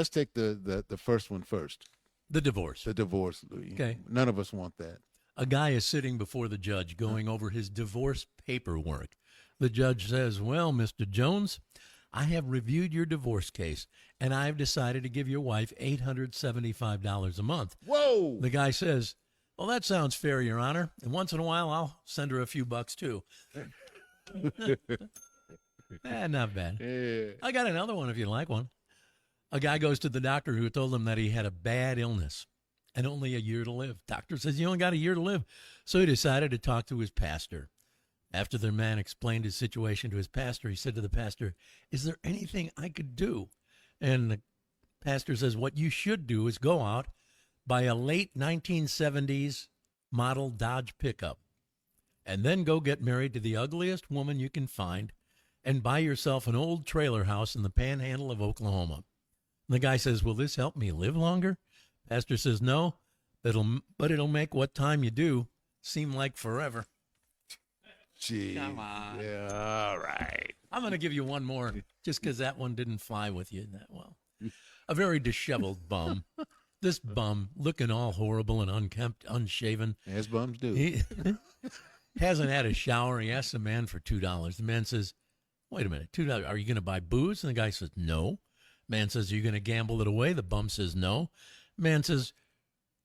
take the first one first. The divorce. The divorce, Louis. Okay. None of us want that. A guy is sitting before the judge going over his divorce paperwork. The judge says, well, Mr. Jones, I have reviewed your divorce case, and I've decided to give your wife $875 a month. Whoa! The guy says, Well, that sounds fair, Your Honor. And once in a while, I'll send her a few bucks, too. Not bad. Yeah. I got another one if you like one. A guy goes to the doctor who told him that he had a bad illness and only a year to live. Doctor says, you only got a year to live. So he decided to talk to his pastor. After the man explained his situation to his pastor, he said to the pastor, is there anything I could do? And the pastor says, what you should do is go out, buy a late 1970s model Dodge pickup, and then go get married to the ugliest woman you can find and buy yourself an old trailer house in the panhandle of Oklahoma. And the guy says, will this help me live longer? Pastor says, no, but it'll make what time you do seem like forever. Gee. Come on. Yeah, all right. I'm going to give you one more just because that one didn't fly with you that well. A very disheveled bum. This bum, looking all horrible and unkempt, unshaven. As bums do. He hasn't had a shower. He asks the man for $2. The man says, wait a minute, $2. Are you going to buy booze? And the guy says, no. Man says, are you going to gamble it away? The bum says, no. Man says,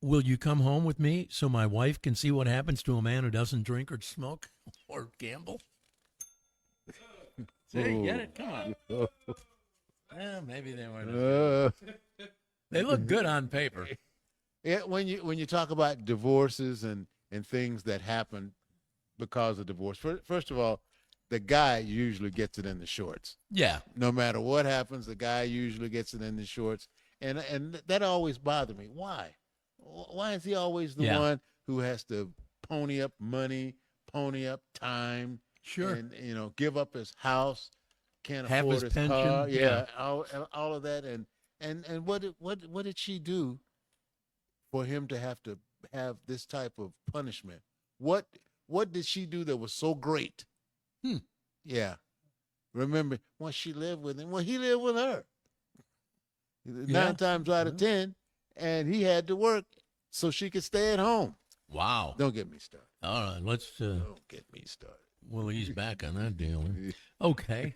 will you come home with me so my wife can see what happens to a man who doesn't drink or smoke or gamble? See, get it? Come on. Maybe they weren't. They look good on paper. Yeah, when you talk about divorces and things that happen because of divorce, first of all, the guy usually gets it in the shorts. Yeah. No matter what happens, the guy usually gets it in the shorts. And that always bothered me. Why? Why is he always the one who has to pony up money, pony up time, sure, and give up his house, can't have afford his his pension, car, all of that, and what did she do for him to have this type of punishment? What did she do that was so great? Yeah, remember when she lived with him? Well, he lived with her 9 times out of 10. And he had to work so she could stay at home. Wow. Don't get me started. All right, let's... Don't get me started. We'll ease back on that deal. Okay.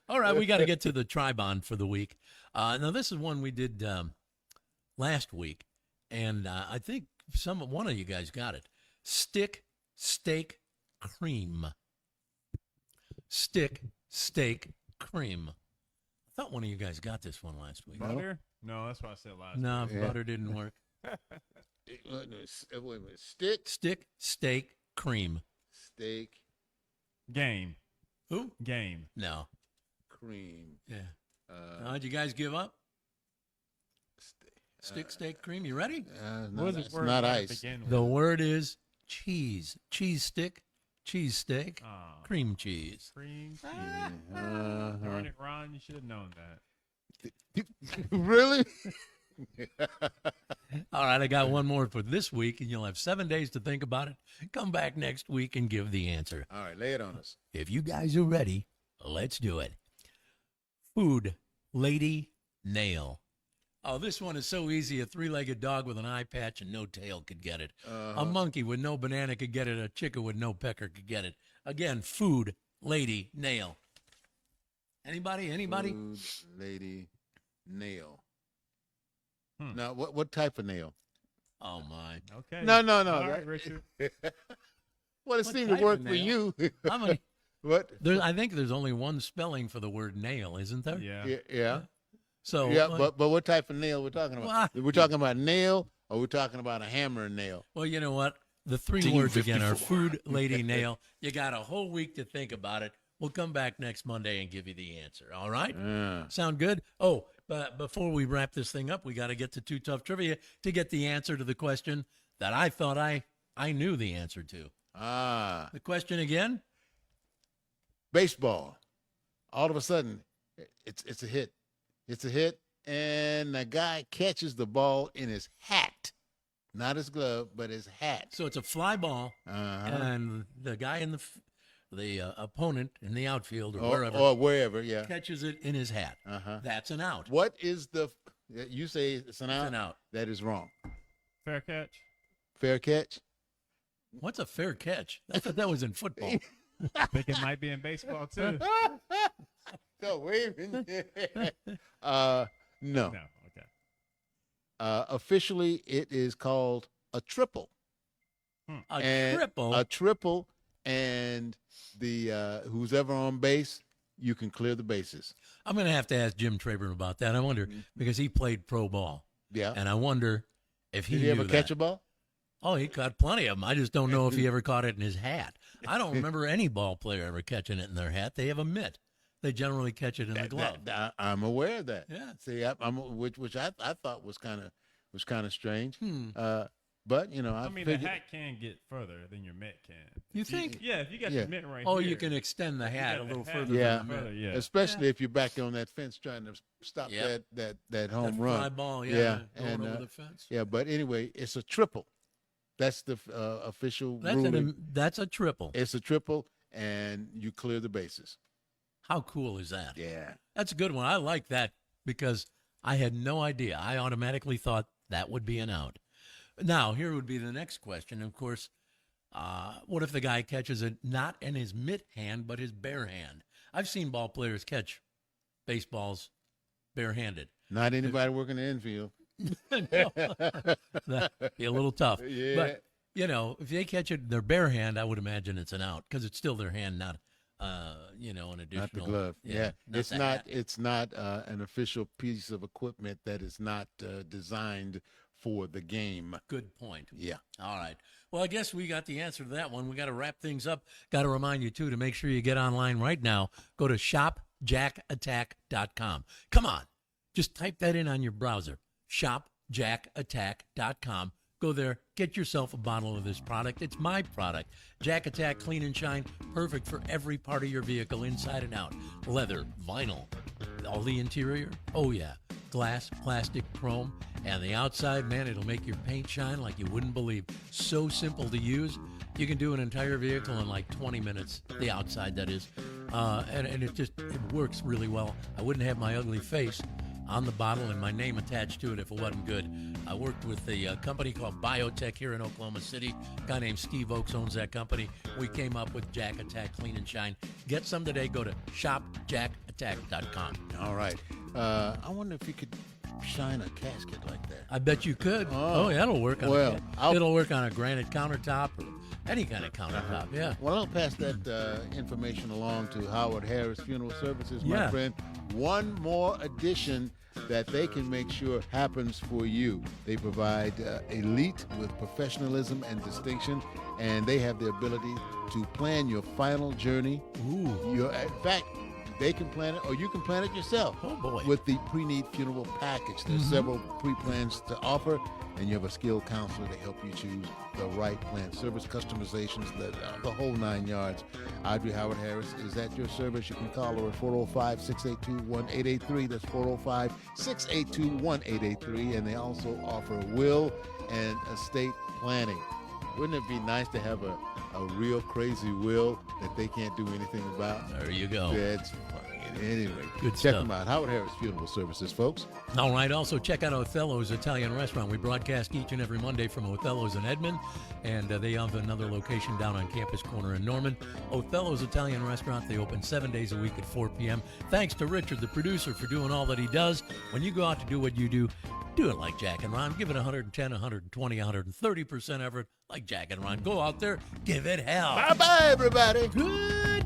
All right, we got to get to the Tribond for the week. Now, this is one we did last week, and I think one of you guys got it. Stick, steak, cream. Stick, steak, cream. I thought one of you guys got this one last week. Butter? No, that's what I said last week. No, butter didn't work. Wait a minute. Stick, steak, cream. Steak. Game. Who? Game. No. Cream. Yeah. Did you guys give up? Stick, steak, cream. You ready? It's not ice. The word is cheese. Cheese stick. Cheese steak, cream cheese. Cream cheese. Darn it, Ron, you should have known that. Really? All right, I got one more for this week, and you'll have 7 days to think about it. Come back next week and give the answer. All right, lay it on us. If you guys are ready, let's do it. Food, lady, nail. Oh, this one is so easy. A 3-legged dog with an eye patch and no tail could get it. A monkey with no banana could get it. A chicken with no pecker could get it. Again, food, lady, nail. Anybody? Food, lady, nail. Now, what type of nail? Oh, my. Okay. No. All right, Richard. Well, it seemed to work for you. What? I think there's only one spelling for the word nail, isn't there? Yeah. So, but what type of nail we're talking about? We're talking about nail, or we're talking about a hammer and nail? Well, you know what? The 3 words again are food, lady, nail. You got a whole week to think about it. We'll come back next Monday and give you the answer. All right? Sound good? Oh, but before we wrap this thing up, we got to get to Too Tough Trivia to get the answer to the question that I thought I knew the answer to. The question again? Baseball. All of a sudden, it's a hit. It's a hit, and the guy catches the ball in his hat. Not his glove, but his hat. So it's a fly ball, and the guy in the opponent in the outfield or wherever, catches it in his hat. That's an out. What is you say it's an out? It's an out. That is wrong. Fair catch. Fair catch? What's a fair catch? I thought that was in football. I think it might be in baseball, too. No, wait a minute. No. No, okay. Officially, it is called a triple. A triple, and the who's ever on base, you can clear the bases. I'm going to have to ask Jim Traber about that. I wonder, because he played pro ball. Yeah. And I wonder if he Did he ever knew catch that. a ball? Oh, he caught plenty of them. I just don't know if he ever caught it in his hat. I don't remember any ball player ever catching it in their hat. They have a mitt. They generally catch it in the glove. I'm aware of that. Yeah. See, which I thought was kind of strange. But I mean, figured, the hat can get further than your mitt can. You think? Yeah, if you got your mitt right here. Oh, here. you can extend the hat a little further. Yeah, than the mitt. yeah. Especially if you're back on that fence trying to stop that home that run. fly ball, going over the fence. Yeah, but anyway, it's a triple. That's the official ruling. That's a triple. It's a triple, and you clear the bases. How cool is that? Yeah. That's a good one. I like that because I had no idea. I automatically thought that would be an out. Now, here would be the next question. Of course, what if the guy catches it not in his mitt hand, but his bare hand? I've seen ball players catch baseballs barehanded. Not anybody working the infield. That'd be a little tough. Yeah. But, if they catch it in their bare hand, I would imagine it's an out because it's still their hand, not an additional. Not the glove. Yeah. It's not an official piece of equipment that is not designed for the game. Good point. Yeah. All right. Well, I guess we got the answer to that one. We got to wrap things up. Got to remind you, too, to make sure you get online right now. Go to shopjackattack.com. Come on. Just type that in on your browser. Shopjackattack.com. Go there, get yourself a bottle of this product. It's my product. Jack Attack Clean and Shine, perfect for every part of your vehicle, inside and out. Leather, vinyl, all the interior, oh yeah. Glass, plastic, chrome, and the outside, man, it'll make your paint shine like you wouldn't believe. So simple to use. You can do an entire vehicle in like 20 minutes, the outside that is. And it works really well. I wouldn't have my ugly face on the bottle and my name attached to it if it wasn't good. I worked with a company called Biotech here in Oklahoma City. A guy named Steve Oakes owns that company. We came up with Jack Attack Clean and Shine. Get some today. Go to shopjackattack.com. All right. I wonder if you could shine a casket like that. I bet you could. Oh, yeah, it'll work. It'll work on a granite countertop or any kind of countertop. Yeah. Well, I'll pass that information along to Howard Harris Funeral Services, my friend. One more addition that they can make sure happens for you. They provide elite with professionalism and distinction, and they have the ability to plan your final journey. In fact, they can plan it, or you can plan it yourself. Oh, boy. With the pre-need funeral package. There's several pre-plans to offer, and you have a skilled counselor to help you choose the right plan. Service customizations, the whole 9 yards. Audrey Howard Harris is at your service. You can call her at 405-682-1883. That's 405-682-1883. And they also offer will and estate planning. Wouldn't it be nice to have a real crazy will that they can't do anything about? There you go. That's funny. Anyway, Good check stuff. them out. Howard Harris Funeral Services, folks. All right. Also, check out Othello's Italian Restaurant. We broadcast each and every Monday from Othello's in Edmond, and they have another location down on Campus Corner in Norman. Othello's Italian Restaurant. They open 7 days a week at 4 p.m. Thanks to Richard, the producer, for doing all that he does. When you go out to do what you do it like Jack and Ron. Give it 110, 120, 130% effort like Jack and Ron. Go out there, give it hell. Bye-bye, everybody. Good